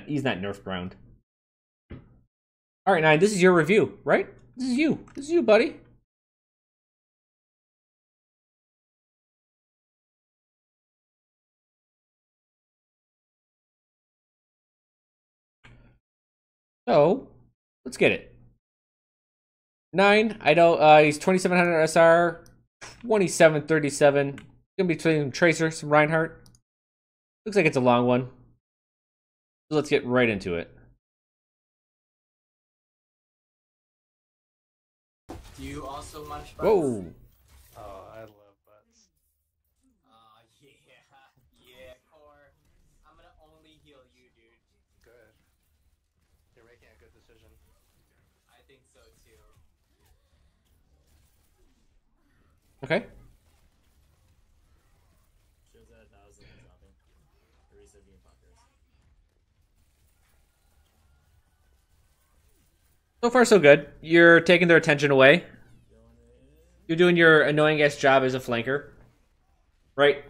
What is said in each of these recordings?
He's not nerfed round. All right, Nine, this is your review, right? This is you. This is you, buddy. So, let's get it. Nine, I know he's 2700 SR, 2737. Gonna be between some Tracer, some Reinhardt. Looks like it's a long one. So let's get right into it. Do you also munch butts? Whoa. Oh, I love butts. Yeah, Core. I'm gonna only heal you, dude. Good. You're making a good decision. I think so too. Okay. Shows at 1,000 dropping. Reset being pockers. So far, so good. You're taking their attention away. You're doing your annoying ass job as a flanker. Right?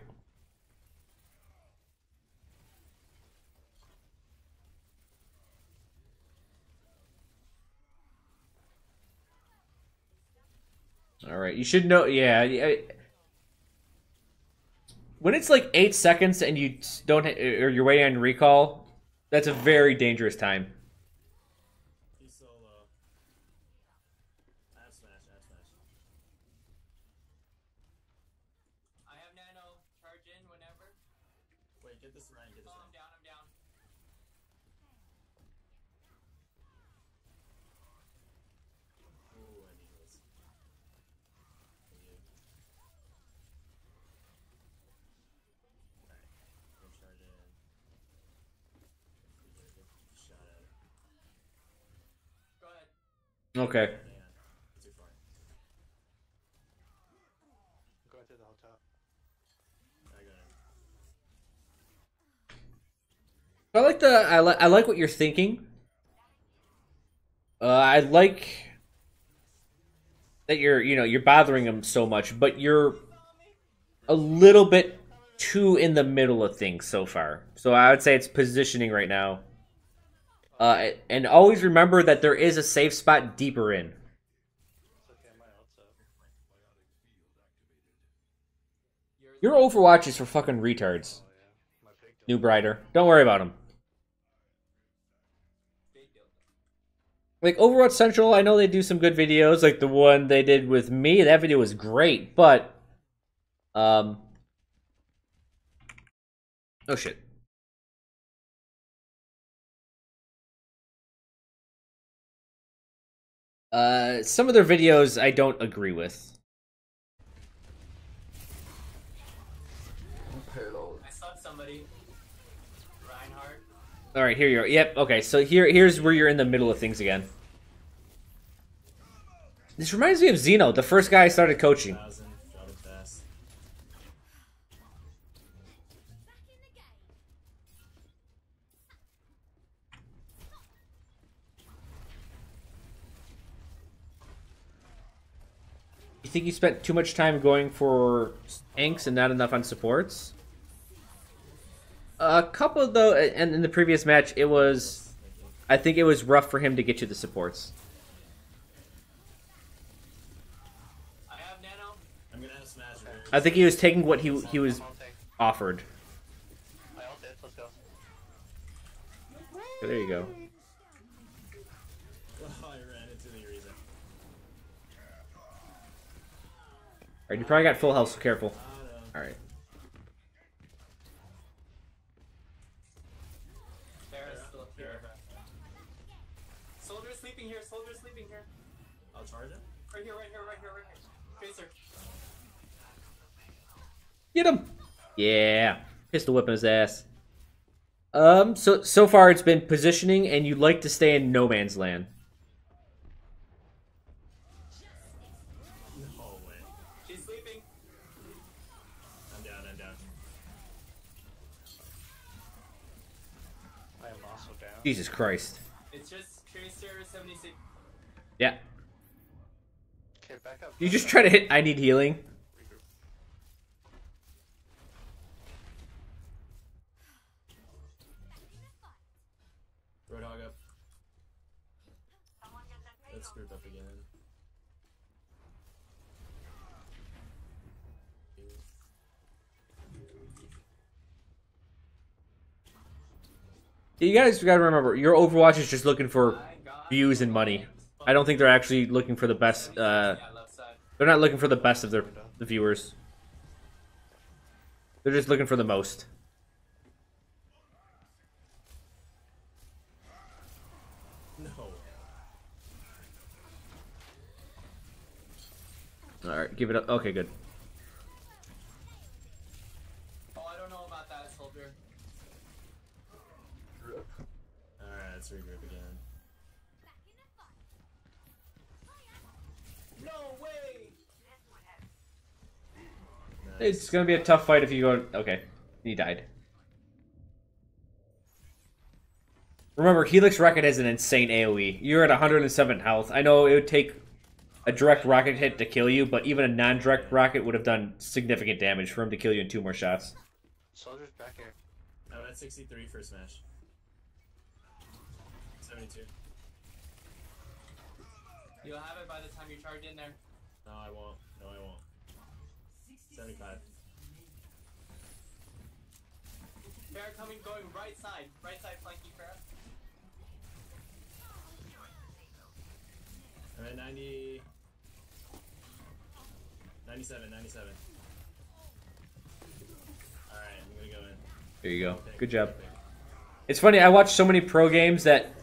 Alright, you should know, yeah. When it's like 8 seconds and you don't, or you're waiting on recall, that's a very dangerous time. He's so low. I have smash. I have nano. Charge in whenever. Wait, get this Rein, get this Oh, Rein. I'm down. Ooh, I need this. Thank you. Alright, I'm charge in. Shot at it. Go ahead. Okay. Man, it's too far. I'm going through the whole top. I got him. I like what you're thinking. I like that you're bothering him so much, but you're a little bit too in the middle of things so far. So I would say it's positioning right now. And always remember that there is a safe spot deeper in. It's okay, my ult's up. Your Overwatch is for fucking retards. Oh yeah, my big New Brider. Don't worry about him. Big deal. Like Overwatch Central, I know they do some good videos, like the one they did with me. That video was great, but oh shit. Some of their videos I don't agree with. I saw somebody. Reinhardt. All right, here you are. Yep. Okay, so here's where you're in the middle of things again. This reminds me of Zeno, the first guy I started coaching. 1,000, drop it fast. You think you spent too much time going for tanks and not enough on supports? A couple though, and in the previous match, I think it was rough for him to get you the supports. I have nano. I'm gonna have smash. Okay. I think he was taking what he was I'm ulting. offered. I ulted, let's go. So there you go. Oh, I ran into the reason. All right, you probably got full health, so careful. Oh no. All right. Barrett's still here. Soldier sleeping here. I'll charge him. Right here. Tracer. Get him! Yeah, pistol whipping his ass. So far it's been positioning, and you like to stay in no man's land. No way. She's sleeping. I'm down. I am also down. Jesus Christ. It's just Tracer 76. Yeah. Okay, back up. You just try to hit. I need healing. Regroup. screwed up again. You guys gotta remember, your Overwatch is just looking for views and money. I don't think they're actually looking for the best. They're not looking for the best of the viewers. They're just looking for the most. No. All right, give it up. Okay, good. Oh, I don't know about that, soldier. Alright, let's regroup again. No way! Nice. It's gonna be a tough fight if you go. Okay, he died. Remember, Helix Rocket has an insane AoE. You're at 107 health. I know it would take a direct rocket hit to kill you, but even a non-direct rocket would have done significant damage for him to kill you in 2 more shots. Soldier's back here. I'm at 63 for Smash. 72. You'll have it by the time you charge in there. No, I won't. No, I won't. 75. Fair coming, going right side flanking Fair. I'm at 90. 97, 97. Alright, I'm gonna go in. There you go. Good job. It's funny, I watch so many pro games that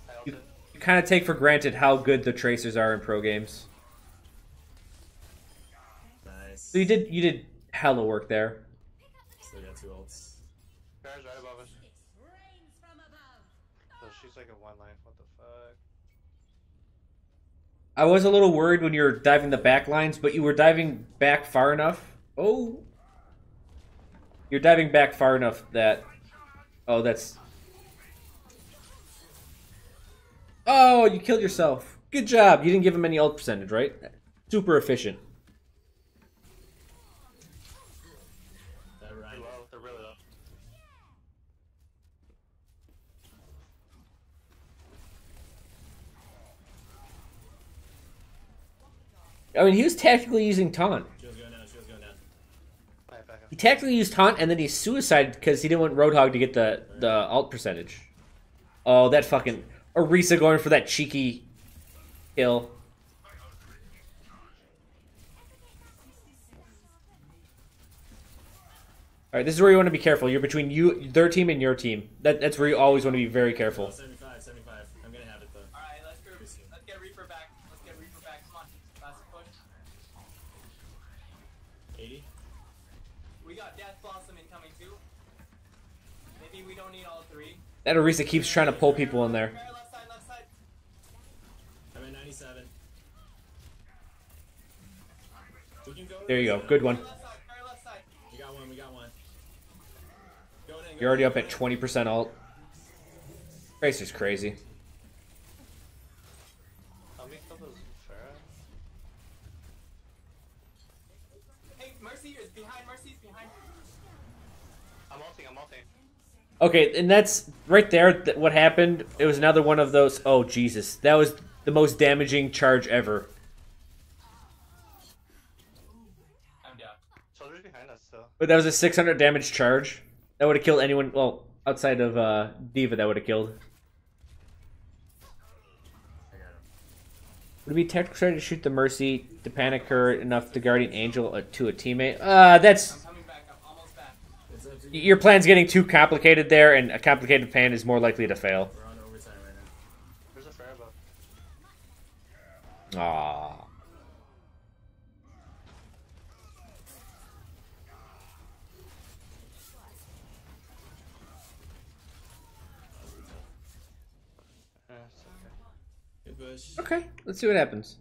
I you ulted. kind of take for granted how good the tracers are in pro games. Nice. So you did hella work there. Still got 2 ults. Far's right above us. So she's like in one line. What the fuck? I was a little worried when you were diving the back lines, but you were diving back far enough. Oh. You're diving back far enough that... Oh, that's... Oh, you killed yourself. Good job. You didn't give him any ult percentage, right? Super efficient. That They're Rein. low. They're really low. I mean, he was tactically using taunt. She was going down, she was going down. Alright, back up. He tactically used taunt, and then he suicided because he didn't want Roadhog to get the ult percentage. Oh, that fucking... Orisa going for that cheeky kill. Alright, this is where you want to be careful. You're between their team and your team. That's where you always want to be very careful. 75, 75. I'm gonna have it though. Alright, let's get Reaper back. Let's get Reaper back. Come on. Last push. 80. We got Death Blossom incoming too. Maybe we don't need all 3. That Orisa keeps trying to pull people in there. Fair, left side, left side. I'm at 97. We can go. There you go. Good one. Left side, fair, left side. We got one, we got one. Going in, You're already up at 20% ult. Tracer's crazy. How many kills is Farah? Hey, Mercy is behind. Mercy's behind. I'm ulting. I'm ulting. Okay, and that's right there. What happened? It was another one of those. Oh Jesus, that was the most damaging charge ever. I'm down. Soldier's behind us still. But that was a 600 damage charge. That would have killed anyone. Well, outside of Diva, that would have killed. I got him. Would it be tactical strategy to shoot the Mercy to panic her enough to Guardian Angel to a teammate? That's I'm coming back. I'm almost back. It's up to you. your plan's getting too complicated there, and a complicated plan is more likely to fail. We're on overtime right now. There's a Farah above. Aww. It's okay. Good push. Okay, let's see what happens.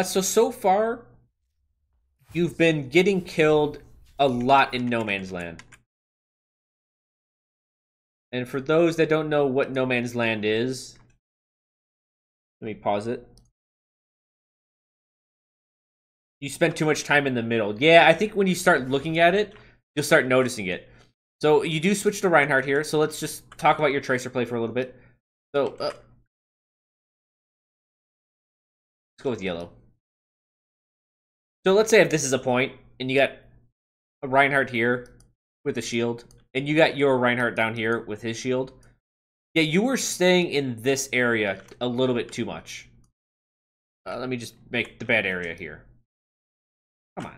So far, you've been getting killed a lot in No Man's Land. And for those that don't know what No Man's Land is, let me pause it. You spend too much time in the middle. Yeah, I think when you start looking at it, you'll start noticing it. So you do switch to Reinhardt here, so let's just talk about your Tracer play for a little bit. So, Let's go with yellow. So let's say if this is a point, and you got a Reinhardt here with a shield, and you got your Reinhardt down here with his shield. Yeah, you were staying in this area a little bit too much. Let me just make the bad area here. Come on.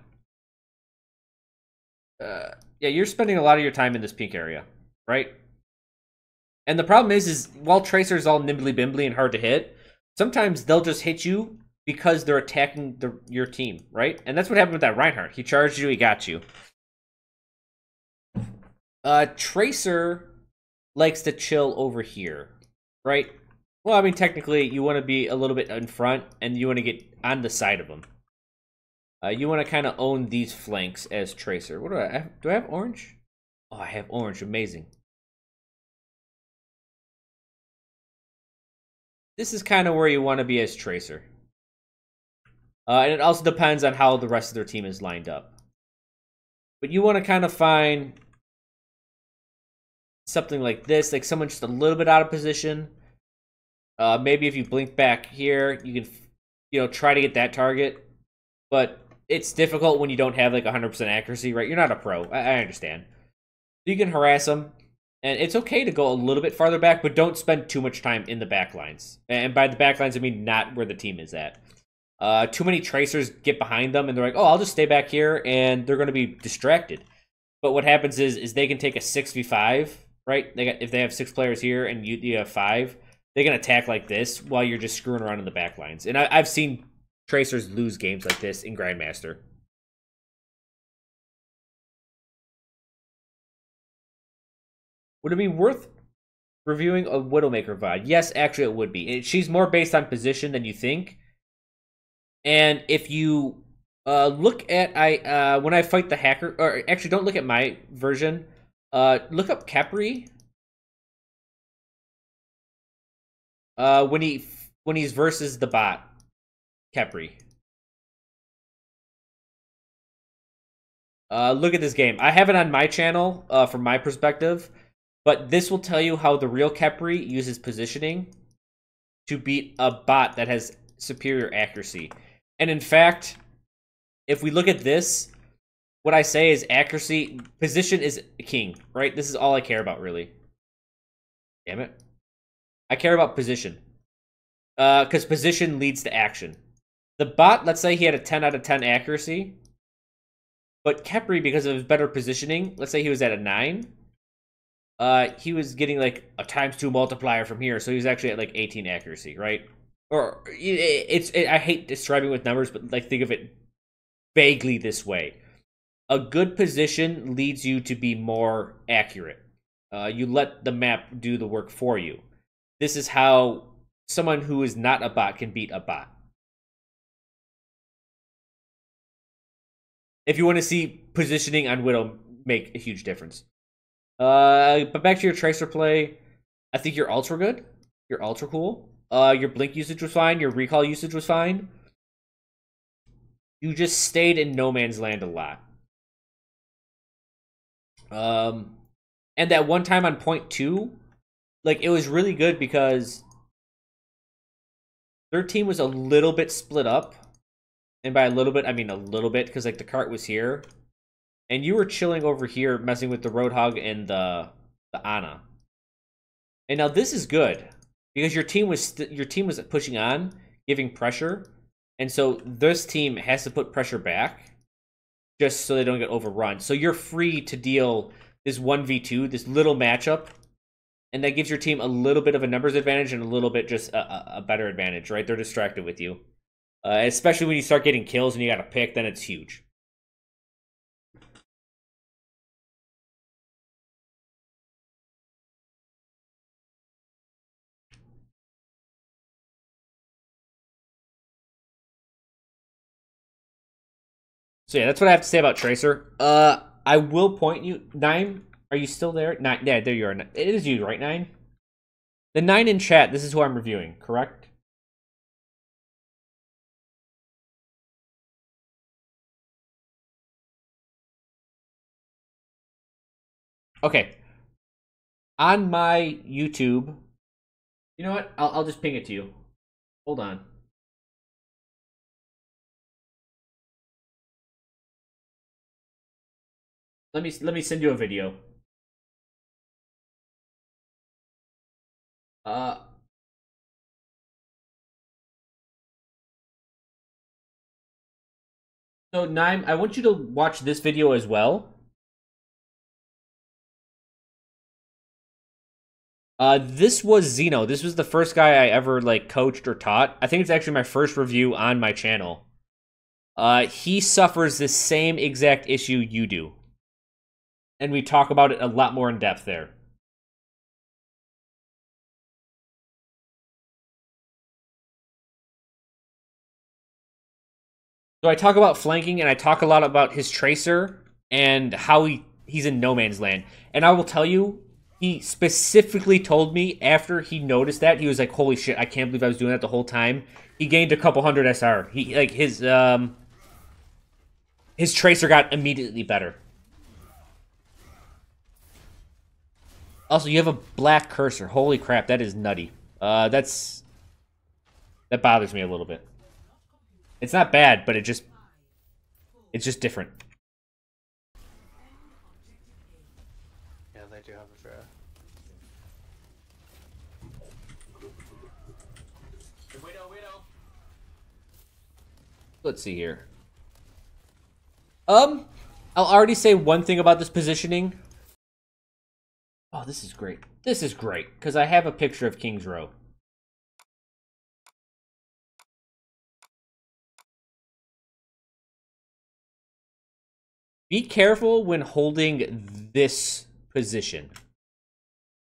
Yeah, you're spending a lot of your time in this pink area, right? And the problem is while Tracer's all nimbly-bimbly and hard to hit, sometimes they'll just hit you because they're attacking your team, right? And that's what happened with that Reinhardt. He charged you, he got you. Tracer likes to chill over here, right? Well, I mean, technically, you want to be a little bit in front, and you want to get on the side of them. You want to kind of own these flanks as Tracer. What do I have? Do I have orange? Oh, I have orange. Amazing. This is kind of where you want to be as Tracer. And it also depends on how the rest of their team is lined up. But you want to kind of find something like this, like someone just a little bit out of position. Maybe if you blink back here, you can, try to get that target. But it's difficult when you don't have like 100% accuracy, right? You're not a pro. I understand. You can harass them, and it's okay to go a little bit farther back, but don't spend too much time in the back lines. And by the back lines, I mean not where the team is at. Too many Tracers get behind them, and they're like, oh, I'll just stay back here, and they're going to be distracted. But what happens is they can take a 6v5, right? If they have 6 players here and you have 5, they can attack like this while you're just screwing around in the back lines. And I've seen Tracers lose games like this in Grandmaster. Would it be worth reviewing a Widowmaker VOD? Yes, actually it would be. She's more based on position than you think. And if you look at when I fight the hacker, or actually don't look at my version, look up Khepri. When he's versus the bot, Khepri. Look at this game. I have it on my channel from my perspective, but this will tell you how the real Khepri uses positioning to beat a bot that has superior accuracy. And in fact, if we look at this, what I say is accuracy, position is king, right? This is all I care about, really. Damn it. I care about position. Because position leads to action. The bot, let's say he had a 10 out of 10 accuracy. But Khepri, because of his better positioning, let's say he was at a 9. He was getting like a ×2 multiplier from here, so he was actually at like 18 accuracy, right? Or I hate describing with numbers, but like think of it vaguely this way. A good position leads you to be more accurate. You let the map do the work for you. This is how someone who is not a bot can beat a bot. If you want to see positioning on Widow make a huge difference. But back to your Tracer play, I think your ults were good. Your ults were cool. Your blink usage was fine. Your recall usage was fine. You just stayed in no man's land a lot. And that one time on point 2, like, it was really good because their team was a little bit split up. And by a little bit, I mean a little bit, because, like, the cart was here. And you were chilling over here, messing with the Roadhog and the Ana. And now this is good, because your team was pushing on, giving pressure. And so this team has to put pressure back, just so they don't get overrun. So you're free to deal this 1v2, this little matchup. And that gives your team a little bit of a numbers advantage and a little bit just a better advantage, right? They're distracted with you. Especially when you start getting kills and you got to pick, then it's huge. So yeah, that's what I have to say about Tracer. I will point you, 9. Are you still there? 9. Yeah, there you are. It is you, right, 9? The 9 in chat. This is who I'm reviewing, correct? Okay. On my YouTube, you know what? I'll just ping it to you. Hold on. Let me send you a video. So Nime, I want you to watch this video as well. This was Zeno. This was the first guy I ever like coached or taught. I think it's actually my first review on my channel. He suffers the same exact issue you do. And we talk about it a lot more in depth there. So I talk about flanking, and I talk a lot about his tracer and how he's in no man's land. And I will tell you, he specifically told me after he noticed that, he was like, holy shit, I can't believe I was doing that the whole time. He gained a couple hundred SR. He like his tracer got immediately better. Also, you have a black cursor. Holy crap, that is nutty. That bothers me a little bit. It's not bad, but it's just different. Yeah, they do have a Pharah. Widow. Let's see here. I'll already say one thing about this positioning. Oh, this is great. This is great, because I have a picture of King's Row. Be careful when holding this position,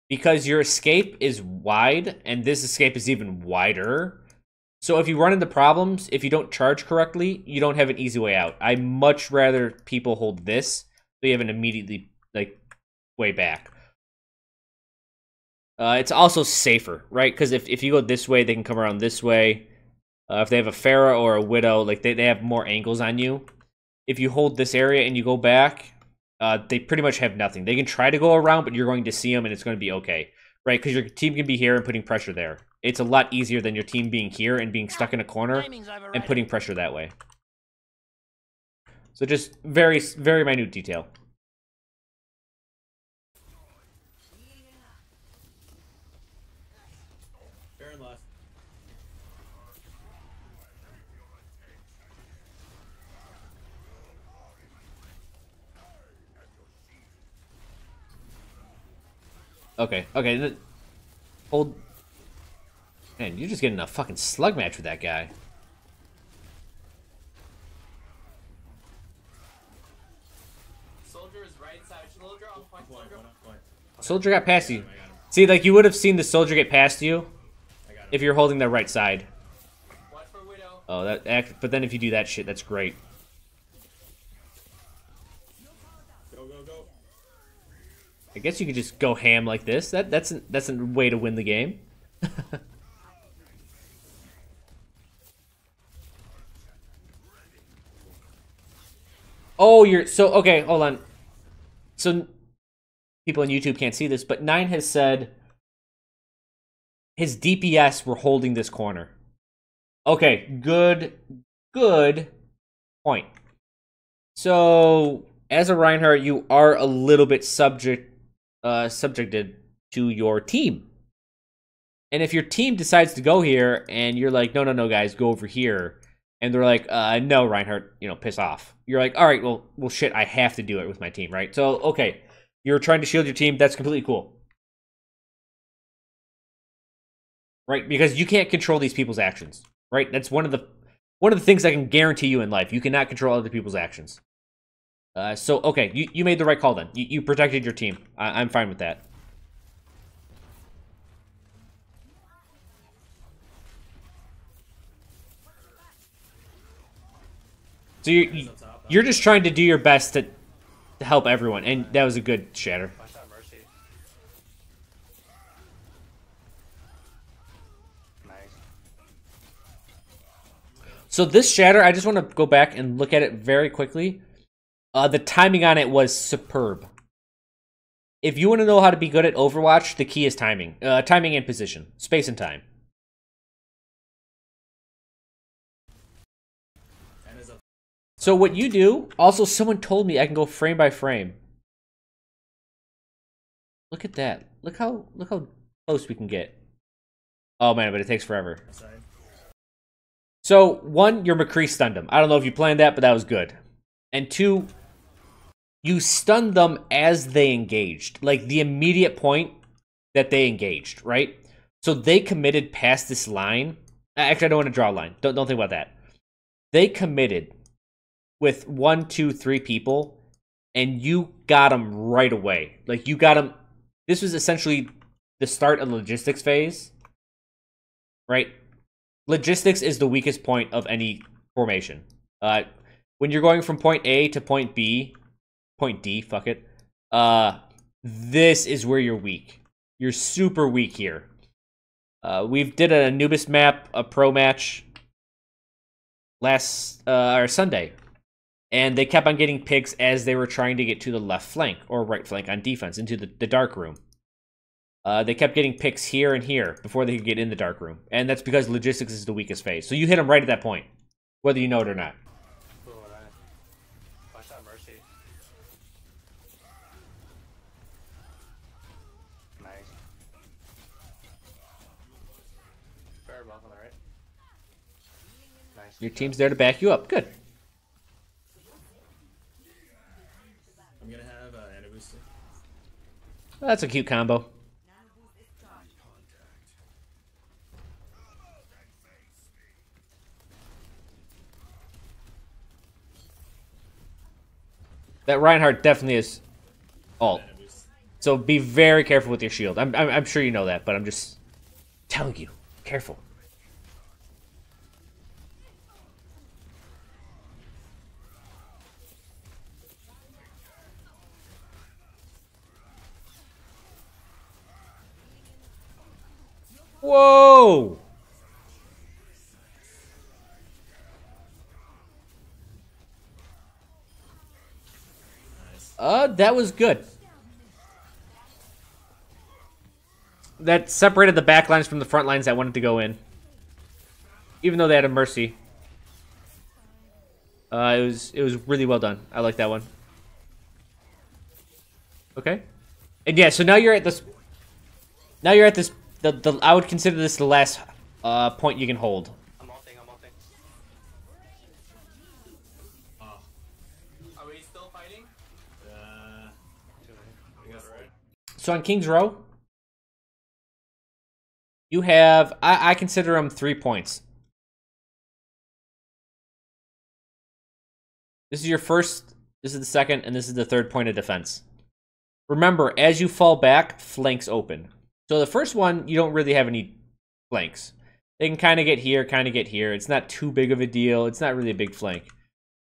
because your escape is wide, and this escape is even wider. So if you run into problems, if you don't charge correctly, you don't have an easy way out. I much rather people hold this, so you have an immediately, like, way back. It's also safer, right? Because if you go this way, they can come around this way. If they have a Pharah or a Widow, like, they have more angles on you. If you hold this area and you go back, they pretty much have nothing. They can try to go around, but you're going to see them, and it's going to be okay, right? Because your team can be here and putting pressure there. It's a lot easier than your team being here and being stuck in a corner and putting pressure that way. So just very, very minute detail. Baron left. Okay. Hold. Man, you're just getting a fucking slug match with that guy. Soldier is right side. Soldier on point. Soldier. Soldier got past you. See, like, you would have seen the soldier get past you if you're holding the right side. Watch for Widow. Oh, but then if you do that shit, that's great. Go. I guess you could just go ham like this. That's a way to win the game. Oh, okay, hold on. So people on YouTube can't see this, but Nine has said his DPS were holding this corner. Okay, good point. So as a Reinhardt, you are a little bit subjected to your team. And if your team decides to go here and you're like, no, guys, go over here. And they're like, no, Reinhardt, piss off. You're like, all right, well, shit, I have to do it with my team, right? So, okay, you're trying to shield your team. That's completely cool. Right? Because you can't control these people's actions, right? That's one of the things I can guarantee you in life. You cannot control other people's actions. So, okay, you made the right call then. You protected your team. I'm fine with that. So you're just trying to do your best to help everyone, and that was a good shatter. Watch out, Mercy. Nice. So this shatter, I just want to go back and look at it very quickly. The timing on it was superb. If you want to know how to be good at Overwatch, the key is timing. Timing and position. Space and time. So what you do, also someone told me I can go frame by frame. Look at that. Look how close we can get. Oh man, but it takes forever. Side. So, one, your McCree stunned him. I don't know if you planned that, but that was good. And two, you stunned them as they engaged. Like, the immediate point that they engaged, right? So they committed past this line. Actually, I don't want to draw a line. Don't think about that. They committed with 1, 2, 3 people, and you got them right away. Like, you got them. This was essentially the start of the logistics phase, right? Logistics is the weakest point of any formation. When you're going from point A to point B, point D, fuck it. This is where you're weak. You're super weak here. We've did an Anubis map, a pro match last or Sunday, and they kept on getting picks as they were trying to get to the left flank or right flank on defense into the dark room. They kept getting picks here and here before they could get in the dark room, and that's because logistics is the weakest phase. So you hit them right at that point, whether you know it or not. Ooh, watch that Mercy. Nice. Fair buff on the right. Nice. Your team's there to back you up. Good. I'm gonna have Anna booster. Well, that's a cute combo. That Reinhardt definitely is ult. Anna boost. So be very careful with your shield. I'm sure you know that, but I'm just telling you. Careful. Whoa! Nice. That was good. That separated the back lines from the front lines that wanted to go in. Even though they had a Mercy. It was really well done. I like that one. Okay. And yeah, so now you're at this... Now you're at this... I would consider this the last point you can hold. I'm ulting. Oh. Are we still fighting? Too late. We got it right. So on King's Row, you have... I consider them 3 points. This is your first, this is the second, and this is the third point of defense. Remember, as you fall back, flanks open. So the first one, you don't really have any flanks. They can kind of get here, kind of get here. It's not too big of a deal. It's not really a big flank.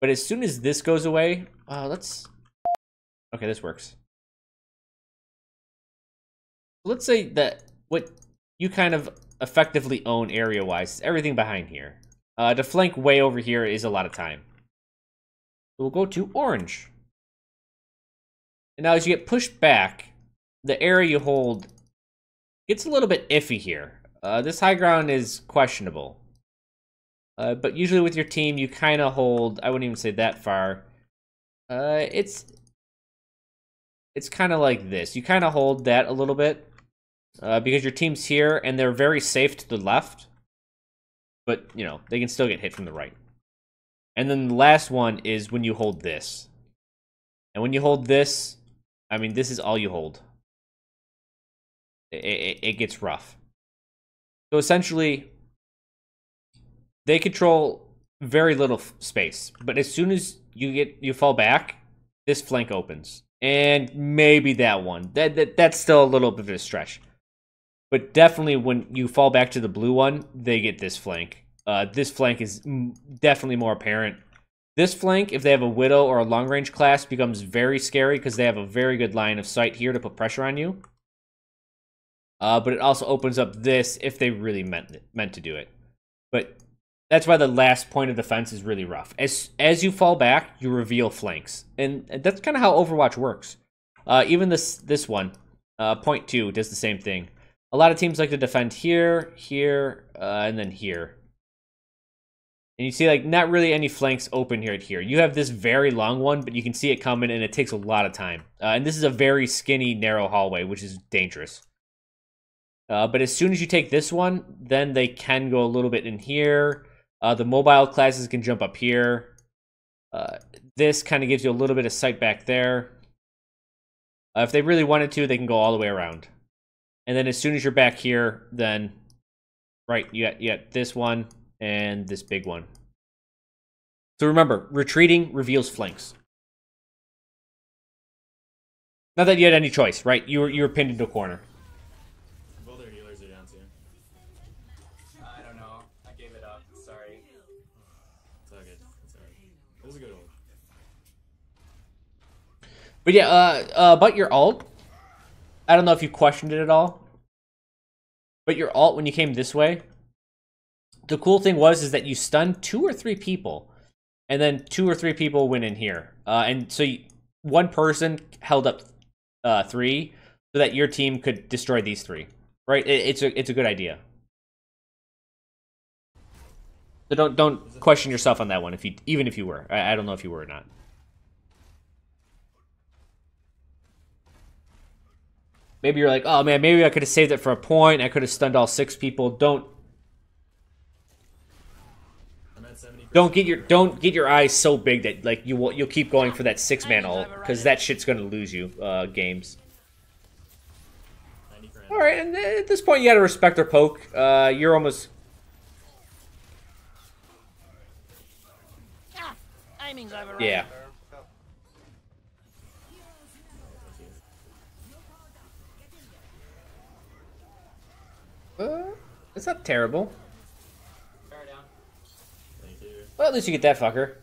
But as soon as this goes away, let's... Okay, this works. Let's say that what you kind of effectively own area-wise is everything behind here. To flank way over here is a lot of time. We'll go to orange. And now as you get pushed back, the area you hold gets a little bit iffy here. This high ground is questionable. But usually with your team, you kind of hold... I wouldn't even say that far. It's kind of like this. You kind of hold that a little bit. Because your team's here, and they're very safe to the left. But, you know, they can still get hit from the right. And then the last one is when you hold this. And when you hold this, I mean, this is all you hold. It gets rough. So essentially, they control very little space. But as soon as you fall back, this flank opens. And maybe that one. That's still a little bit of a stretch. But definitely when you fall back to the blue one, they get this flank. This flank is definitely more apparent. This flank, if they have a Widow or a long-range class, becomes very scary because they have a very good line of sight here to put pressure on you. But it also opens up this if they really meant to do it. But that's why the last point of defense is really rough. As you fall back, you reveal flanks. And that's kind of how Overwatch works. Even this one, point 2, does the same thing. A lot of teams like to defend here, here, and then here. And you see, like, not really any flanks open here. You have this very long one, but you can see it coming, and it takes a lot of time. And this is a very skinny, narrow hallway, which is dangerous. But as soon as you take this one, then they can go a little bit in here. The mobile classes can jump up here. This kind of gives you a little bit of sight back there. If they really wanted to, they can go all the way around. And then as soon as you're back here, then, right, you got this one and this big one. So remember, retreating reveals flanks. Not that you had any choice, right? You were pinned into a corner. Both their healers are down too. I don't know. I gave it up. Sorry. It's all good. It's alright. It was a good ult. But yeah, about your ult, I don't know if you questioned it at all. But your ult, when you came this way, the cool thing is that you stunned 2 or 3 people, and then 2 or 3 people went in here, and so one person held up 3, so that your team could destroy these 3. Right? It's a good idea. So don't question yourself on that one. Even if you were, I don't know if you were or not. Maybe you're like, oh man, maybe I could have saved it for a point. I could have stunned all 6 people. Don't get your eyes so big that like you'll keep going for that 6-man ult, because that shit's gonna lose you games. All right, and at this point you gotta respect their poke. You're almost. Yeah. It's not terrible. Fire down. Thank you. Well, at least you get that fucker.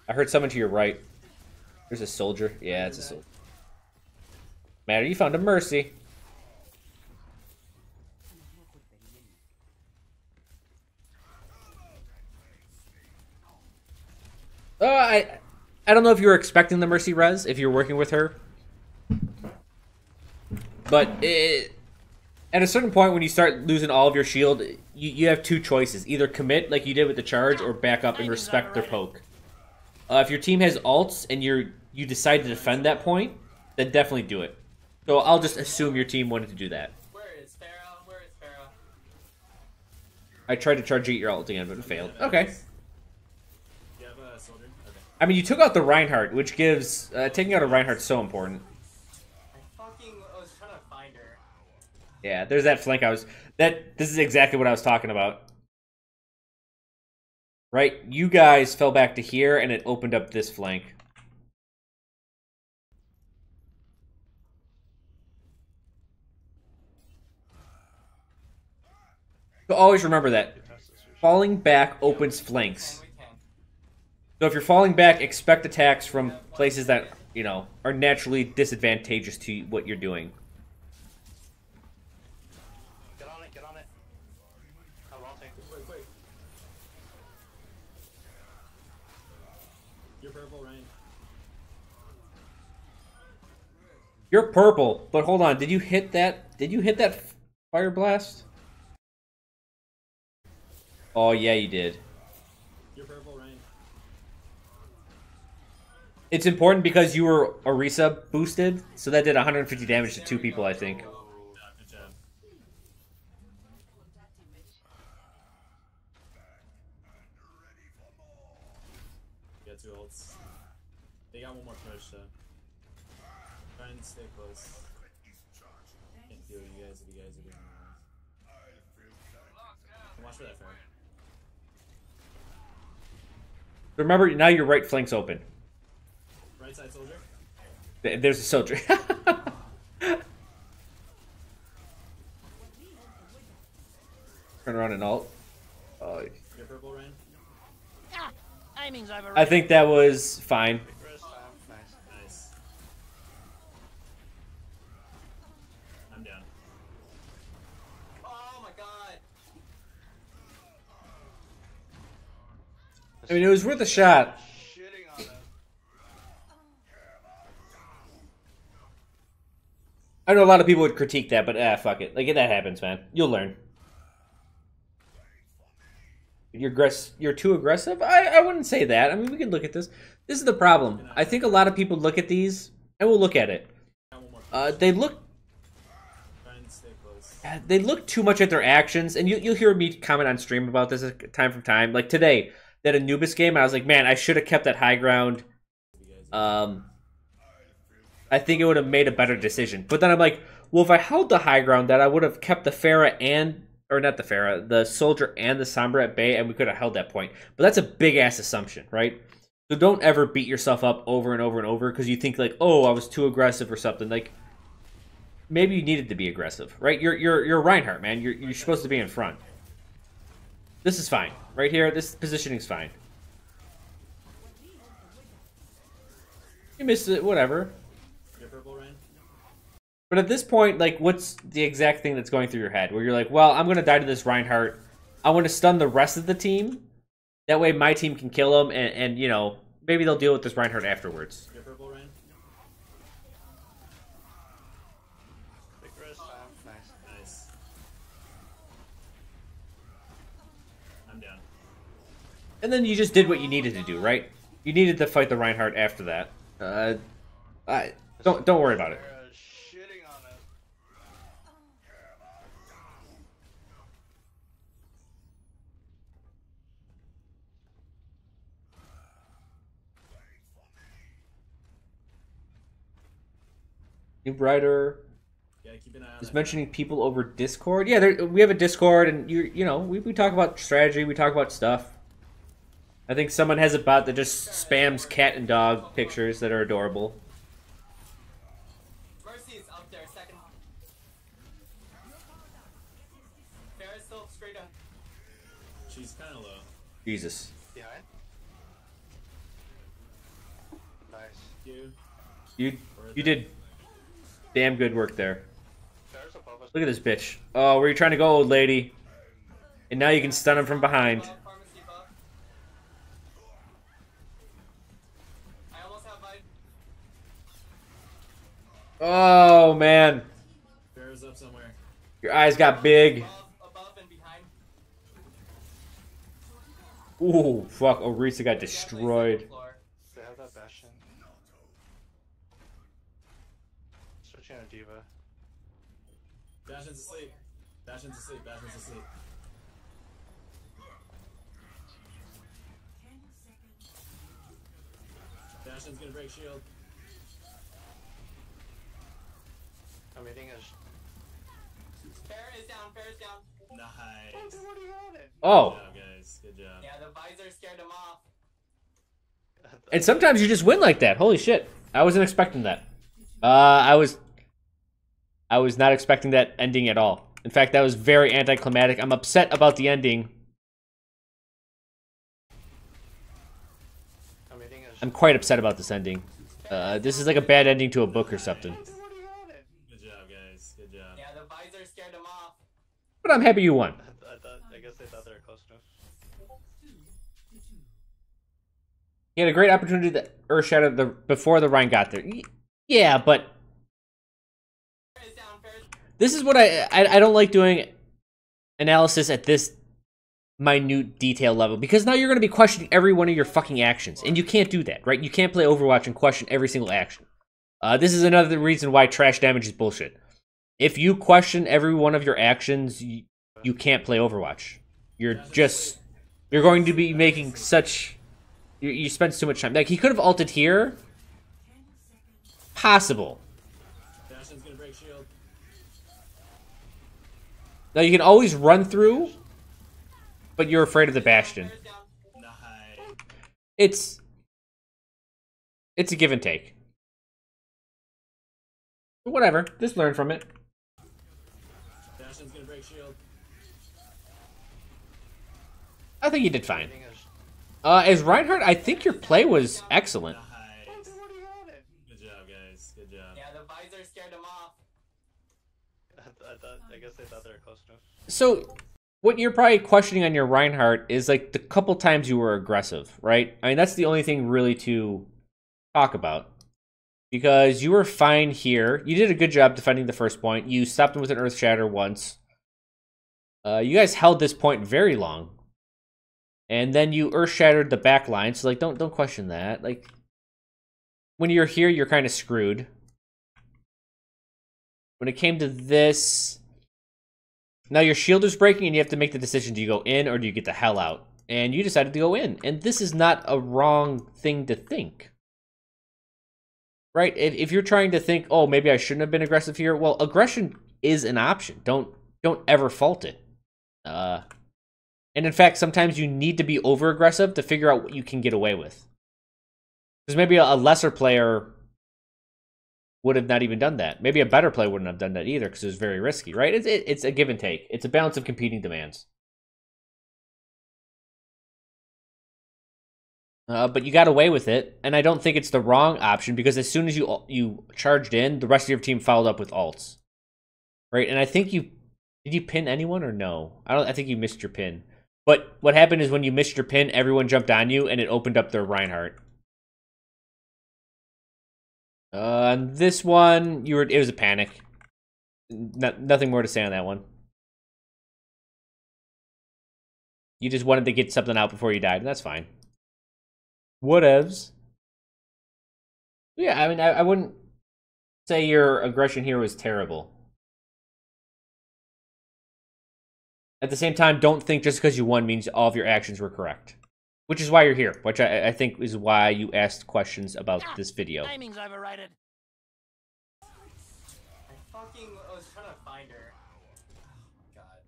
I heard someone to your right. There's a soldier. Yeah, it's a soldier. Matter, you found a mercy. I don't know if you were expecting the mercy res if you're working with her. But at a certain point, when you start losing all of your shield, you have 2 choices. Either commit, like you did with the charge, or back up and respect their poke. If your team has ults and you decide to defend that point, then definitely do it. So I'll just assume your team wanted to do that. Where is Pharaoh? Where is Pharaoh? I tried to charge your ult again, but it failed. Okay. You have a soldier? Okay. I mean, you took out the Reinhardt, which gives... taking out a Reinhardt's so important. I was trying to find her. Yeah, there's that flank this is exactly what I was talking about. Right? You guys fell back to here, and it opened up this flank. So always remember that. Falling back opens flanks. We can. So if you're falling back, expect attacks from places that, you know, are naturally disadvantageous to what you're doing. Get on it, get on it. I'm ulting. Quick. You're purple, Rein. You're purple, but hold on. Did you hit that fire blast? Oh, yeah, you did. You're purple, Rein. It's important because you were Orisa boosted, so that did 150 damage to 2 people, I think. Good job. You got 2 ults. They got 1 more push, so try and stay close. Can't heal you guys if you guys are doing that. Watch for that fire. Remember, now your right flank's open. Right side soldier. There's a soldier. Turn around and ult. Oh, You're purple, Rein. I think that was fine. First time. Nice. Nice. I'm down. Oh my god. I mean, it was worth a shot. Shitting on them. I know a lot of people would critique that, but fuck it. Like, that happens, man. You'll learn. You're too aggressive? I wouldn't say that. I mean, we can look at this. This is the problem. I think a lot of people look at these, and we'll look at it. They look too much at their actions, and you'll hear me comment on stream about this time from time. Like today, that Anubis game, I was like, man, I should have kept that high ground. I think it would have made a better decision. But then I'm like, well, if I held the high ground, that I would have kept the Pharah or not the Pharah, the Soldier and the Sombra at bay, and we could have held that point. But that's a big-ass assumption, right? So don't ever beat yourself up over and over and over because you think like, oh, I was too aggressive or something. Like, maybe you needed to be aggressive, right? You're Reinhardt, man. You're supposed to be in front. This is fine. Right here, this positioning's fine. You missed it, whatever. Your purple, Rein? But at this point, like, what's the exact thing that's going through your head? Where you're like, well, I'm going to die to this Reinhardt. I want to stun the rest of the team. That way my team can kill him, and you know, maybe they'll deal with this Reinhardt afterwards. Your purple, Rein? Big risk. Nice. Nice. I'm down. And then you just did what you needed to do, right? You needed to fight the Reinhardt after that. Don't worry about it. They're shitting on it. New Brighter Yeah, keep an eye on is that. mentioning people over Discord. Yeah, we have a Discord, and you know, we talk about strategy, we talk about stuff. I think someone has a bot that just spams cat and dog pictures that are adorable. Mercy is up there, second. Pharah's still straight up. She's kind of low. Jesus. Behind. Nice. You did damn good work there. There's above us. Look at this bitch. Oh, where you trying to go, old lady? And now you can stun him from behind. Pharmacy buff. I almost have my. Oh, man. Pharah's up somewhere. Your eyes got big. Above and behind. Ooh, fuck. Orisa got destroyed. They have that Bastion. Switching a diva. Bastion's asleep. Bastion's asleep. Bastion's asleep. Bastion's gonna break shield. I'm eating a. Pharah is down, Pharah's down. Nice. Good Oh, job, guys. Good job. Yeah, the visor scared him off. and sometimes you just win like that. Holy shit. I wasn't expecting that. I was not expecting that ending at all. In fact, that was very anticlimactic. I'm upset about the ending. I'm eating a. I'm quite upset about this ending. This is like a bad ending to a book or something. Good job, guys. Good job. Yeah, the visor scared him off. But I'm happy you won. I guess they thought they were close enough. You had a great opportunity to Earthshatter before the Rein got there. Yeah, but Pharah is down, Pharah's. this is what I don't like doing analysis at this minute detail level, because now you're going to be questioning every one of your fucking actions, and you can't do that, right? You can't play Overwatch and question every single action. This is another reason why trash damage is bullshit. If you question every one of your actions, you can't play Overwatch. You're going to be making such... You spend too much time. Like, he could have ulted here. Possible. Bastion's gonna break shield. Now, you can always run through, but you're afraid of the Bastion. Pharah's down. Nice. It's a give and take. But whatever. Just learn from it. Bastion's gonna break shield. I think you did fine. Eating a. As Reinhardt, I think your play was excellent. Nice. Good job, guys. Good job. Yeah, the visor scared him off. I guess they thought they were close enough. So, what you're probably questioning on your Reinhardt is like the couple times you were aggressive, right? I mean, that's the only thing really to talk about. Because you were fine here. You did a good job defending the first point. You stopped him with an Earth Shatter once. You guys held this point very long. And then you earth shattered the back line, so like don't question that. Like when you're here, you're kind of screwed. When it came to this, now your shield is breaking and you have to make the decision, do you go in or do you get the hell out? And you decided to go in. And this is not a wrong thing to think. Right? If you're trying to think, oh, maybe I shouldn't have been aggressive here, well, aggression is an option. Don't ever fault it. And in fact, sometimes you need to be over-aggressive to figure out what you can get away with. Because maybe a lesser player would have not even done that. Maybe a better player wouldn't have done that either because it was very risky, right? It's a give and take. It's a balance of competing demands. But you got away with it, and I don't think it's the wrong option because as soon as you charged in, the rest of your team followed up with ults, right? And I think did you pin anyone or no? I think you missed your pin. But what happened is when you missed your pin, everyone jumped on you, and it opened up their Reinhardt. On this one, it was a panic. Nothing more to say on that one. You just wanted to get something out before you died, and that's fine. Whatevs. Yeah, I mean, I wouldn't say your aggression here was terrible. At the same time, don't think just because you won means all of your actions were correct. Which is why you're here, which I think is why you asked questions about this video. Timing's overrated. I was trying to find her. Oh my god.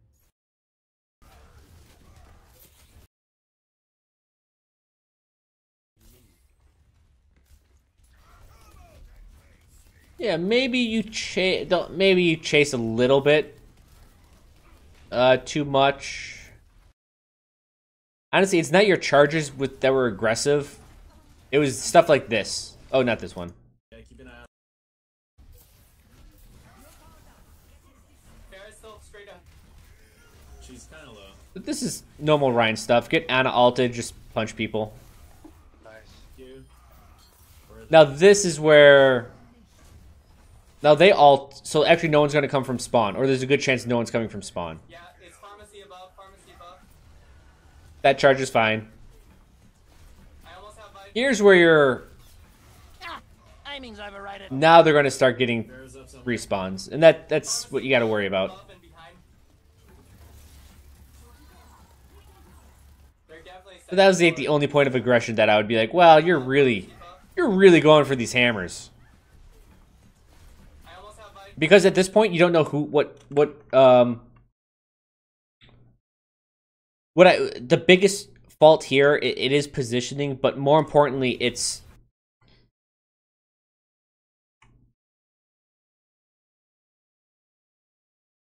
Yeah, maybe you chase a little bit too much. Honestly, it's not your charges that were aggressive. It was stuff like this. Oh, not this one. Yeah, keep an eye out. Farrah's still straight up. She's kind of low. But this is normal Rein stuff. Get Ana ulted, just punch people. Nice. You. Now this is where... Now they ult, so actually no one's going to come from spawn. Or there's a good chance no one's coming from spawn. Yeah, it's pharmacy above, pharmacy above. That charge is fine. I almost have my... Here's where you're... Timing's overrated. Now they're going to start getting Farrah's up somewhere. respawns. And that's what you got to worry about. Above and behind. They're definitely But that was the only point of aggression that I would be like, well, you're really going for these hammers. I almost have my... Because at this point, you don't know the biggest fault here, it is positioning, but more importantly, it's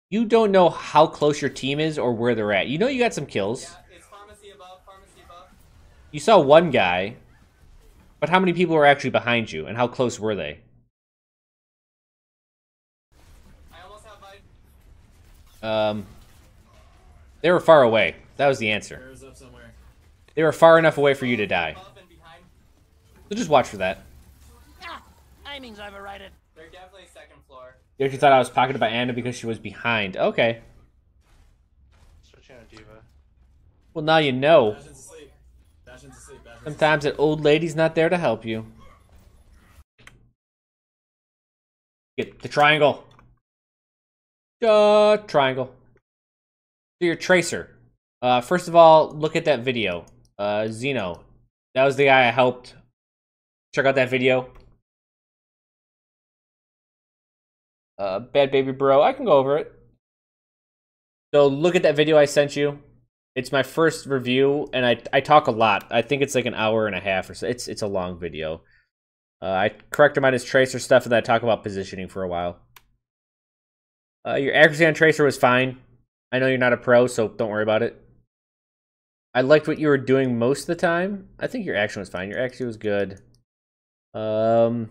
you don't know how close your team is or where they're at. You know you got some kills. Yeah, it's pharmacy above, pharmacy above. You saw one guy, but how many people were actually behind you, and how close were they? I almost have my... They were far away. That was the answer. Farrah's up somewhere. They were far enough away for you to die. Above and behind. So just watch for that. Timing's overrated. They're definitely second floor. You actually thought I was pocketed by Ana because she was behind. Okay. Switching a diva. Well, now you know. Dash into sleep. Dash into sleep. Dash into Sometimes an old lady's not there to help you. Get the triangle. Triangle. So your tracer. First of all, look at that video. Zeno. That was the guy I helped. Check out that video. Bad baby bro. I can go over it. So look at that video I sent you. It's my first review, and I talk a lot. I think it's like an hour and a half or so. It's a long video. I correct him on his tracer stuff, and then I talk about positioning for a while. Your accuracy on tracer was fine. I know you're not a pro, so don't worry about it. I liked what you were doing most of the time. I think your action was fine. Your accuracy was good. Timing's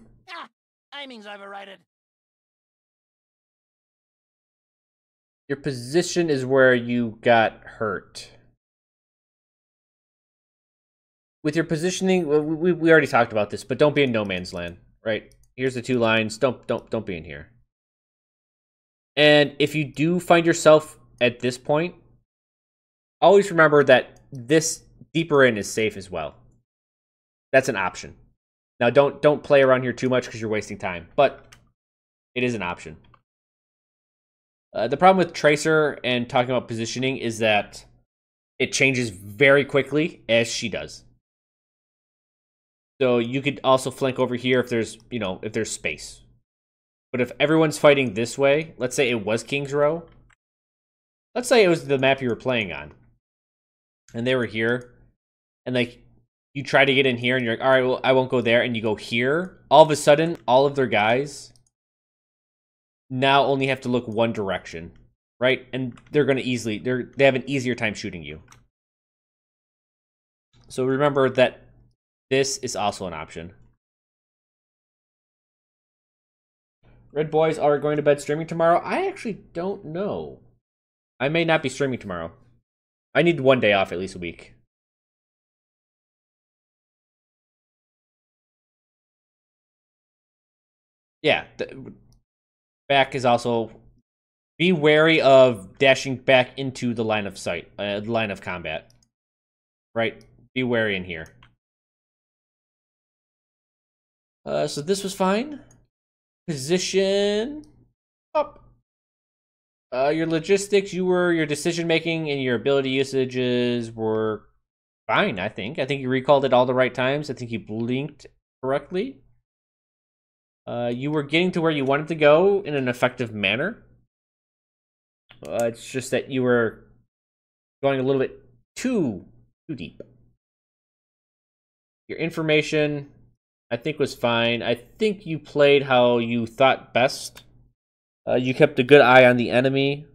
overrated. Your position is where you got hurt. With your positioning, we already talked about this, but don't be in no man's land, right? Here's the two lines. Don't be in here. And if you do find yourself at this point, always remember that this deeper in is safe as well. That's an option. Now, don't play around here too much because you're wasting time, but it is an option. The problem with Tracer and talking about positioning is that it changes very quickly, as she does. So you could also flank over here if there's, if there's space. But if everyone's fighting this way, let's say it was King's Row. Let's say it was the map you were playing on. And they were here. And like, you try to get in here and you're like, all right, well, I won't go there. And you go here. All of a sudden, all of their guys now only have to look one direction. Right? And they're going to they have an easier time shooting you. So remember that this is also an option. Red Boys are going to bed streaming tomorrow. I actually don't know. I may not be streaming tomorrow. I need one day off at least a week. Yeah. Back is also... Be wary of dashing back into the line of sight. Line of combat. Right? Be wary in here. So this was fine. Position up. Your logistics, your decision making and your ability usages were fine, I think. I think you recalled it all the right times. I think you blinked correctly. You were getting to where you wanted to go in an effective manner. It's just that you were going a little bit too deep. Your information, I think, was fine. I think you played how you thought best. You kept a good eye on the enemy.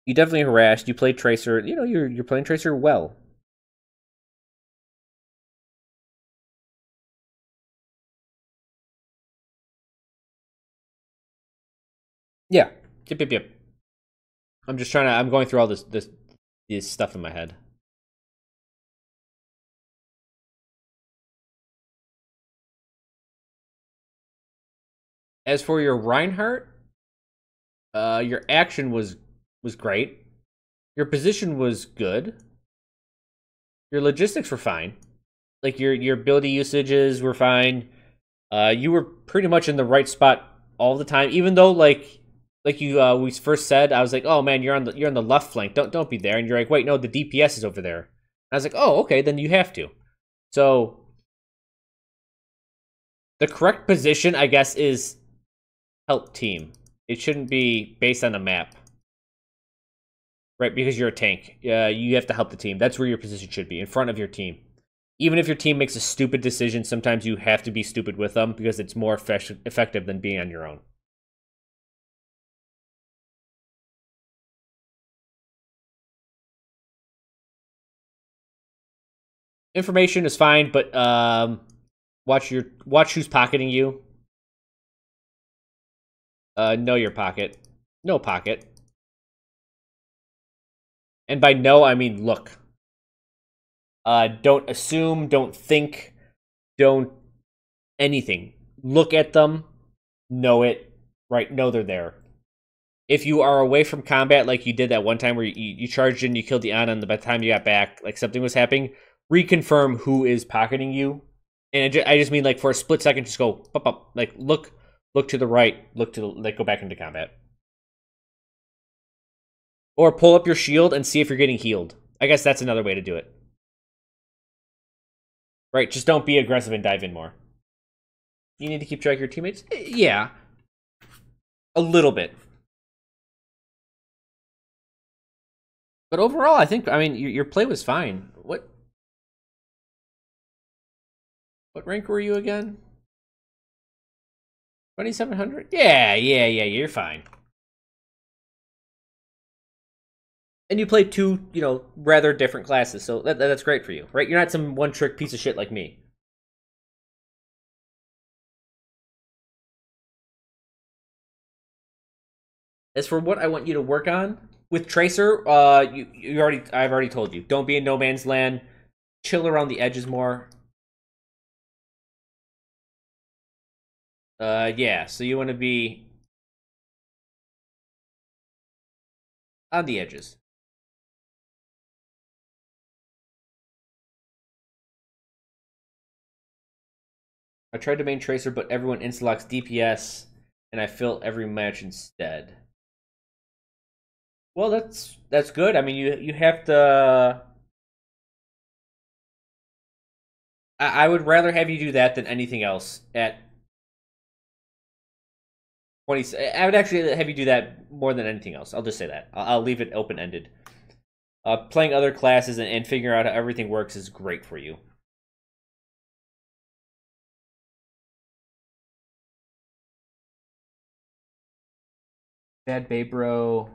You definitely harassed. You played Tracer. You're playing Tracer well. Yeah. Yep. I'm going through all this stuff in my head. As for your Reinhardt, your action was great. Your position was good. Your logistics were fine. Like your ability usages were fine. You were pretty much in the right spot all the time. Even though like you we first said, I was like, oh man, you're on the left flank. Don't be there. And you're like, wait, no, the DPS is over there. And I was like, oh, okay, then you have to. So the correct position, I guess, is help team. It shouldn't be based on the map. Right, because you're a tank. You have to help the team. That's where your position should be, in front of your team. Even if your team makes a stupid decision, sometimes you have to be stupid with them because it's more effective than being on your own. Information is fine, but watch who's pocketing you. Know your pocket. No pocket. And by no, I mean look. Don't assume, don't think, don't anything. Look at them, know it, right? Know they're there. If you are away from combat, like you did that one time where you charged in, you killed the Ana, and by the time you got back, like something was happening, reconfirm who is pocketing you. And I just mean like for a split second, just go up, like look to the right, go back into combat. Or pull up your shield and see if you're getting healed. I guess that's another way to do it. Right, just don't be aggressive and dive in more. You need to keep track of your teammates? Yeah. A little bit. But overall, I mean, your play was fine. What rank were you again? 2700? Yeah, you're fine. And you played two, rather different classes, so that's great for you, right? You're not some one-trick piece of shit like me. As for what I want you to work on with Tracer, I've already told you, don't be in no man's land. Chill around the edges more. Yeah. So you want to be on the edges. I tried to main Tracer, but everyone insta-locks DPS, and I fill every match instead. Well, that's good. I mean, you have to. I would rather have you do that than anything else at 20. I would actually have you do that more than anything else. I'll just say that. I'll leave it open-ended. Playing other classes and figuring out how everything works is great for you. Bad Babe Bro.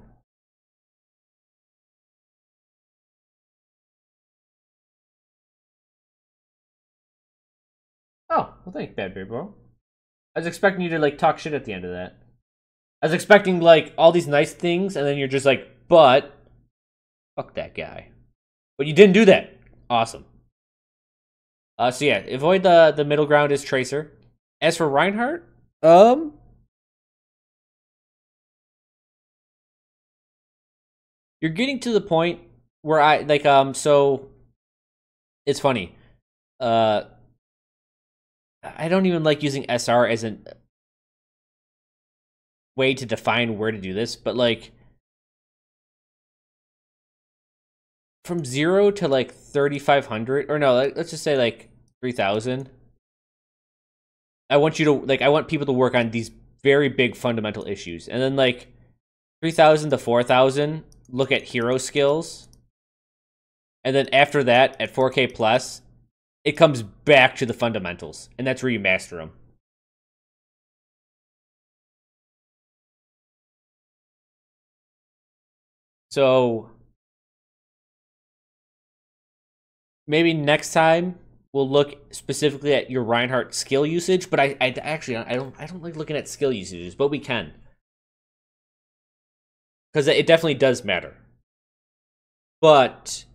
Oh, well, thanks, Bad Babe Bro. I was expecting you to, like, talk shit at the end of that. I was expecting, like, all these nice things, and then you're just like, but fuck that guy. But you didn't do that. Awesome. So yeah, avoid the middle ground is Tracer. As for Reinhardt, you're getting to the point where I like so it's funny. I don't even like using SR as a way to define where to do this, but like from 0 to like 3,500, or no, let's just say like 3,000. I want you to like I want people to work on these very big fundamental issues, and then like 3,000 to 4,000, look at hero skills, and then after that at 4K plus, it comes back to the fundamentals, and that's where you master them. So maybe next time we'll look specifically at your Reinhardt skill usage, but I actually I don't like looking at skill usages, but we can. Because it definitely does matter. But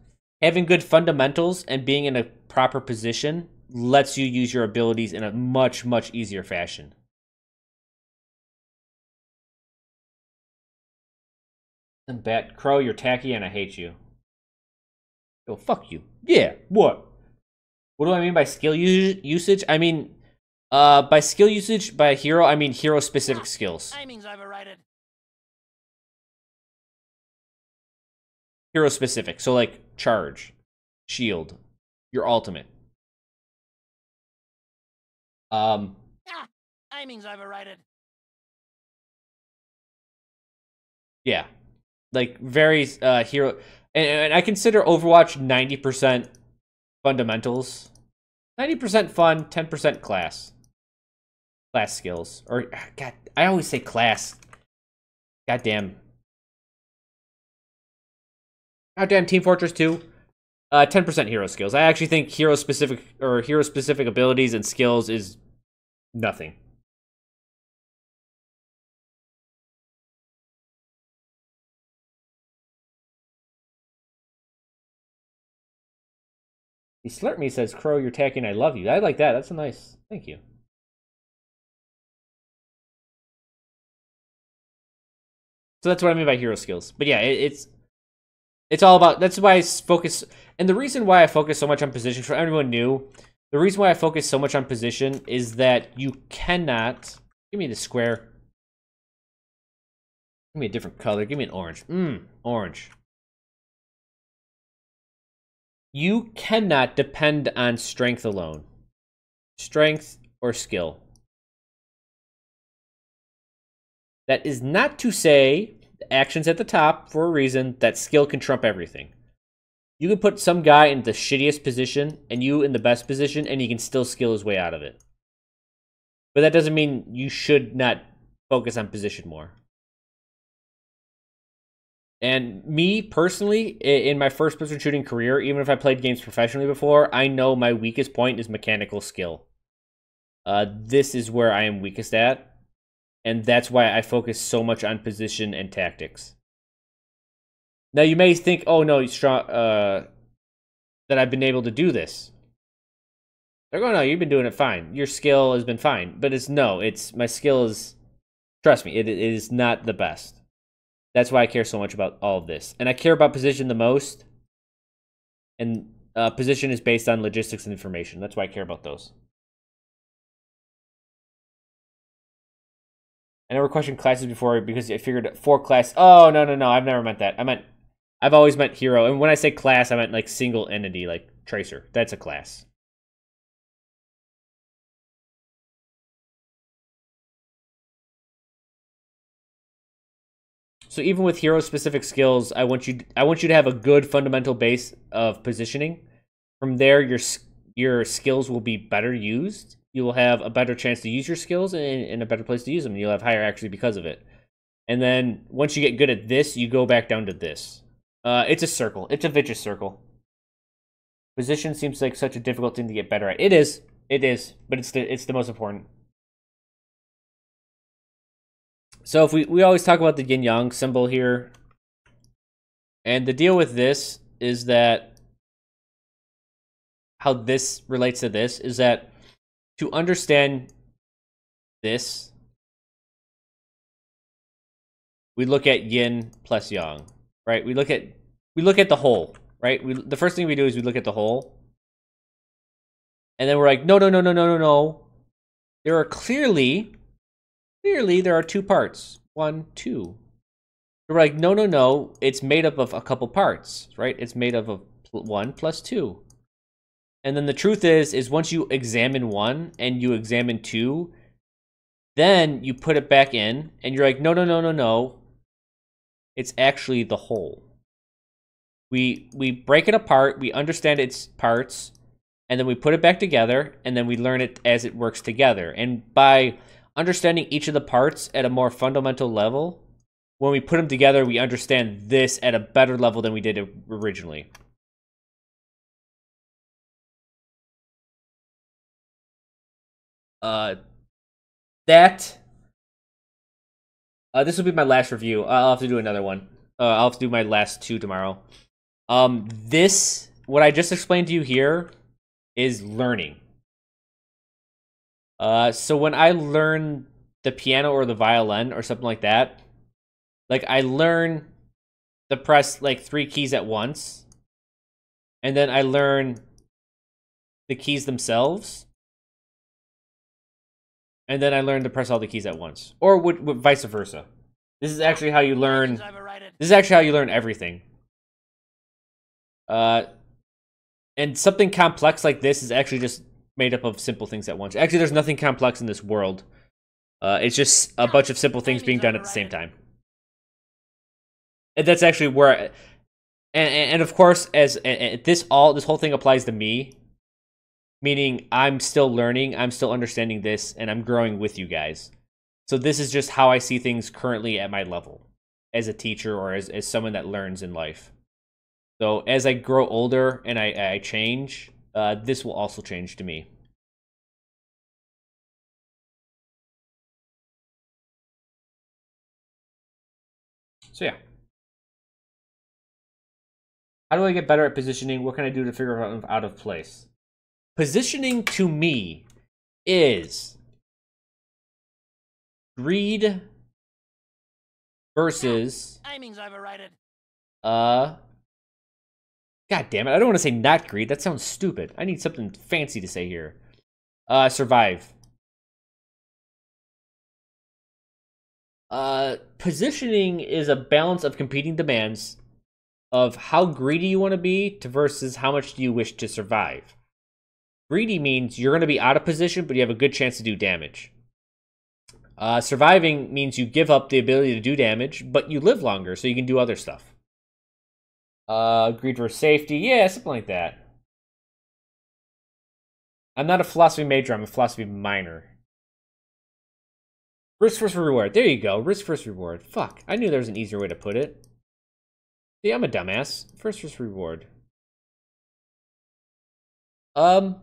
having good fundamentals and being in a proper position lets you use your abilities in a much, much easier fashion. And Chro, you're tacky and I hate you. Oh, fuck you. Yeah, what? What do I mean by skill usage? I mean, by skill usage, by hero, I mean hero-specific skills. Timing's overrated. Hero-specific. So, like, charge, shield, your ultimate. Timing's overrated. Yeah. Like, very hero... And I consider Overwatch 90% fundamentals. 90% fun, 10% class. Class skills. Or, God, I always say class. Goddamn. Goddamn Team Fortress 2. 10% hero skills. I actually think hero-specific abilities and skills is nothing. He slurped me, says, Chro, you're tacky and I love you. I like that. That's a nice... Thank you. So that's what I mean by hero skills. But yeah, it's all about... That's why I focus... And the reason why I focus so much on position, for everyone new, the reason why I focus so much on position is that you cannot... Give me the square. Give me a different color. Give me an orange. Orange. You cannot depend on strength alone. Strength or skill. That is not to say the action's at the top for a reason, that skill can trump everything. You can put some guy in the shittiest position and you in the best position and he can still skill his way out of it. But that doesn't mean you should not focus on position more. And me, personally, in my first-person shooting career, even if I played games professionally before, I know my weakest point is mechanical skill. This is where I am weakest at, and that's why I focus so much on position and tactics. Now, you may think, oh, no, that I've been able to do this. They're going, no, you've been doing it fine. Your skill has been fine. But my skill is, trust me, it is not the best. That's why I care so much about all of this. And I care about position the most. And position is based on logistics and information. That's why I care about those. I never questioned classes before because I figured 4 class. Oh, no. I've never meant that. I've always meant hero. And when I say class, I meant like single entity, like Tracer. That's a class. So even with hero-specific skills, I want you to have a good fundamental base of positioning. From there, your skills will be better used. You will have a better chance to use your skills and a better place to use them. You'll have higher accuracy because of it. And then once you get good at this, you go back down to this. It's a circle. It's a vicious circle. Position seems like such a difficult thing to get better at. It is, but it's the most important. So if we always talk about the yin yang symbol here, and the deal with this is that how this relates to this is that to understand this, we look at yin plus yang, right? We look at the whole, right? The first thing we do is we look at the whole, and then we're like, no. There are clearly there are 2 parts. 1, 2. We're like, no. It's made up of a couple parts, right? It's made up of 1 plus 2. And then the truth is once you examine 1 and you examine 2, then you put it back in, and you're like, no. It's actually the whole. We break it apart, we understand its parts, and then we put it back together, and then we learn it as it works together. And by understanding each of the parts at a more fundamental level, when we put them together, we understand this at a better level than we did originally. This will be my last review. I'll have to do another one. I'll have to do my last 2 tomorrow. What I just explained to you here is learning. So when I learn the piano or the violin or something like that, like I learn to press like 3 keys at once, and then I learn the keys themselves, and then I learn to press all the keys at once, or vice versa. This is actually how you learn. This is actually how you learn everything. And something complex like this is actually just made up of simple things at once. Actually, there's nothing complex in this world. It's just a bunch of simple things being done at the same time. And that's actually where, and of course, as this whole thing applies to me, meaning I'm still learning, I'm still understanding this, and I'm growing with you guys. So this is just how I see things currently at my level, as a teacher or as someone that learns in life. So as I grow older and I change, this will also change to me. So yeah. How do I get better at positioning? What can I do to figure out out of place? Positioning to me is greed versus Timing's overrated. God damn it, I don't want to say not greed. That sounds stupid. I need something fancy to say here. Survive. Positioning is a balance of competing demands of how greedy you want to be to versus how much do you wish to survive. Greedy means you're going to be out of position, but you have a good chance to do damage. Surviving means you give up the ability to do damage, but you live longer, so you can do other stuff. Greed versus safety. Yeah, something like that. I'm not a philosophy major, I'm a philosophy minor. Risk versus reward. There you go. Risk versus reward. Fuck. I knew there was an easier way to put it. See, I'm a dumbass. Risk versus reward. No,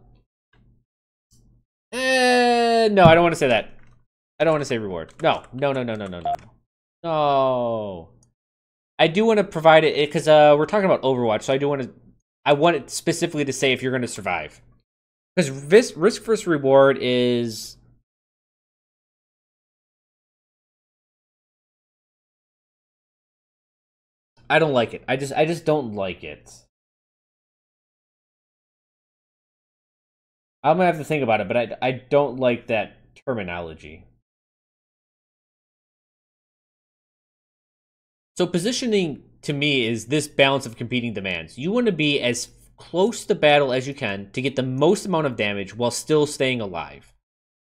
I don't want to say that. I don't want to say reward. No. No. I do want to provide it because we're talking about Overwatch, so I want it specifically to say if you're going to survive. Because risk versus reward is I don't like it. I just don't like it. I'm gonna have to think about it, but I don't like that terminology. So positioning to me is this balance of competing demands. You want to be as close to battle as you can to get the most amount of damage while still staying alive.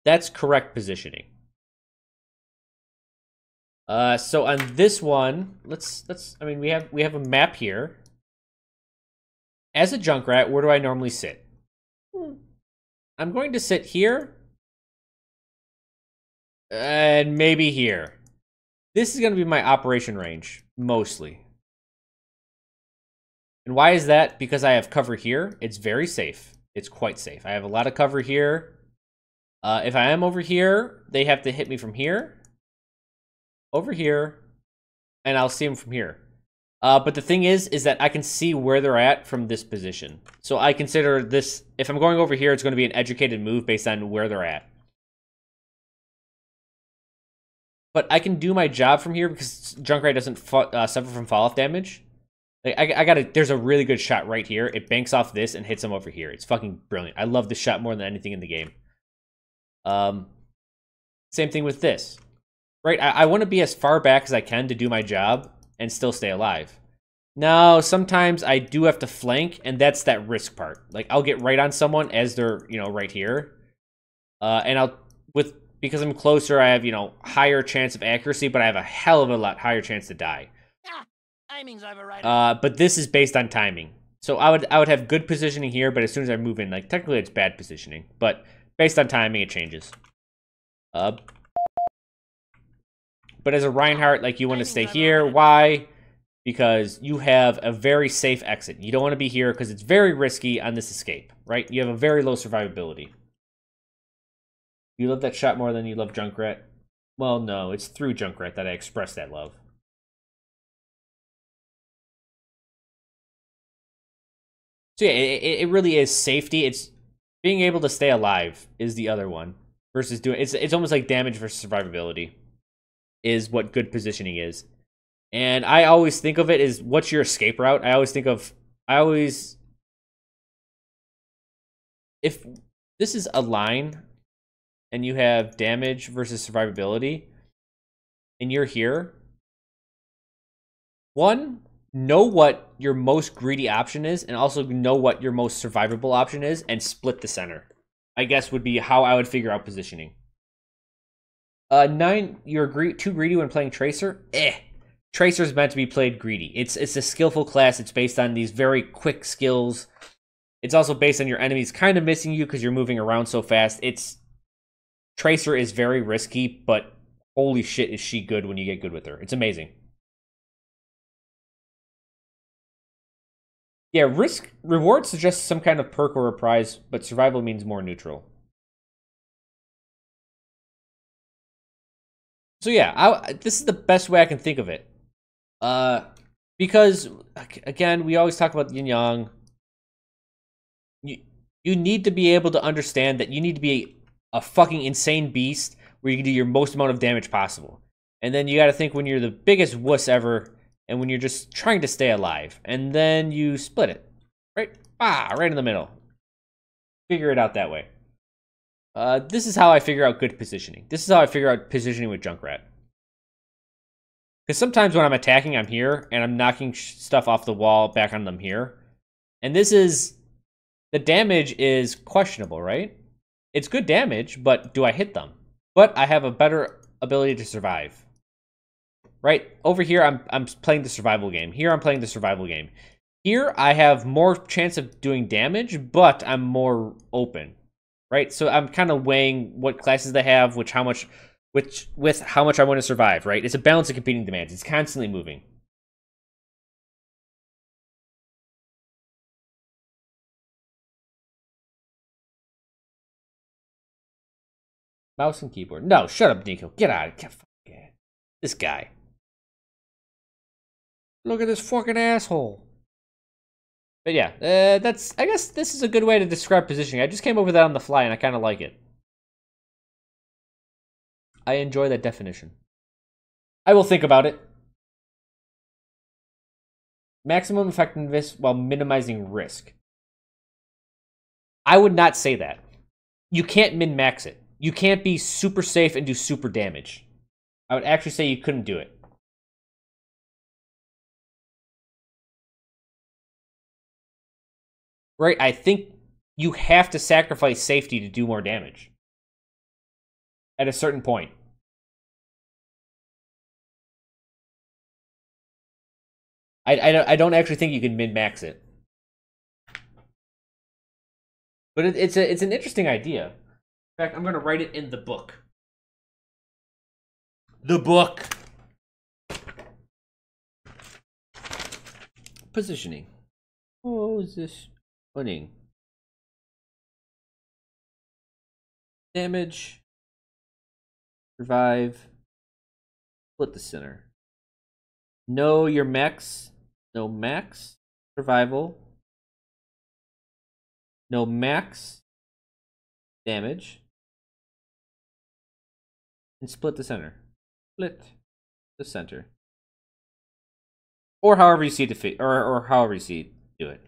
That's correct positioning. So on this one, I mean, we have a map here. As a Junkrat, where do I normally sit? I'm going to sit here. And maybe here. This is going to be my operation range, mostly. And why is that? Because I have cover here. It's very safe. It's quite safe. I have a lot of cover here. If I am over here, they have to hit me from here. Over here. And I'll see them from here. But the thing is that I can see where they're at from this position. So I consider this, if I'm going over here, it's going to be an educated move based on where they're at. But I can do my job from here because Junkrat doesn't suffer from fall-off damage. Like, there's a really good shot right here. It banks off this and hits him over here. It's fucking brilliant. I love this shot more than anything in the game. Same thing with this. Right, I want to be as far back as I can to do my job and still stay alive. Now, sometimes I do have to flank, and that's that risk part. Like, I'll get right on someone as they're, right here. And because I'm closer, I have, higher chance of accuracy, but I have a hell of a lot higher chance to die. Timing's overriding. But this is based on timing. So I would have good positioning here, but as soon as I move in, like, technically it's bad positioning. But based on timing, it changes. But as a Reinhardt, like, you want to stay here. Why? Because you have a very safe exit. You don't want to be here because it's very risky on this escape, right? You have a very low survivability. You love that shot more than you love Junkrat? Well, no, it's through Junkrat that I express that love. So yeah, it really is safety. It's being able to stay alive is the other one. Versus doing, it's almost like damage versus survivability is what good positioning is. And I always think of it as, what's your escape route? If this is a line and you have damage versus survivability and you're here, one, know what your most greedy option is and also know what your most survivable option is and split the center, I guess, would be how I would figure out positioning. 9, you're too greedy when playing Tracer? Tracer's meant to be played greedy. It's a skillful class. It's based on these very quick skills. It's also based on your enemies kind of missing you because you're moving around so fast. Tracer is very risky, but holy shit is she good when you get good with her. It's amazing. Yeah, reward suggests some kind of perk or a prize, but survival means more neutral. So yeah, this is the best way I can think of it. Because, again, we always talk about yin yang. You need to be able to understand that you need to be a fucking insane beast where you can do your most amount of damage possible. And then you gotta think when you're the biggest wuss ever and when you're just trying to stay alive. And then you split it. Right? Right in the middle. Figure it out that way. This is how I figure out good positioning. This is how I figure out positioning with Junkrat. Because sometimes when I'm attacking, I'm here, and I'm knocking stuff off the wall back on them here. And the damage is questionable, right? It's good damage, but do I hit them? But I have a better ability to survive. Right? Over here, I'm playing the survival game. Here, I'm playing the survival game. Here, I have more chance of doing damage, but I'm more open. Right? So I'm kind of weighing what classes they have, with how much I want to survive, right? It's a balance of competing demands. It's constantly moving. Mouse and keyboard. No, shut up, Nico. Get out of here. This guy. Look at this fucking asshole. But yeah, I guess this is a good way to describe positioning. I just came up with that on the fly, and I kind of like it. I enjoy that definition. I will think about it. Maximum effectiveness while minimizing risk. I would not say that. You can't min-max it. You can't be super safe and do super damage. I would actually say you couldn't do it. right? I think you have to sacrifice safety to do more damage at a certain point. I don't actually think you can min-max it. But it's an interesting idea. In fact, I'm going to write it in the book. The book. Positioning. Oh, is this winning? Damage. Revive. Split the center. Know your max. No max. Survival. No max. Damage. And split the center. Split the center. Or however you see it or however you see it do it.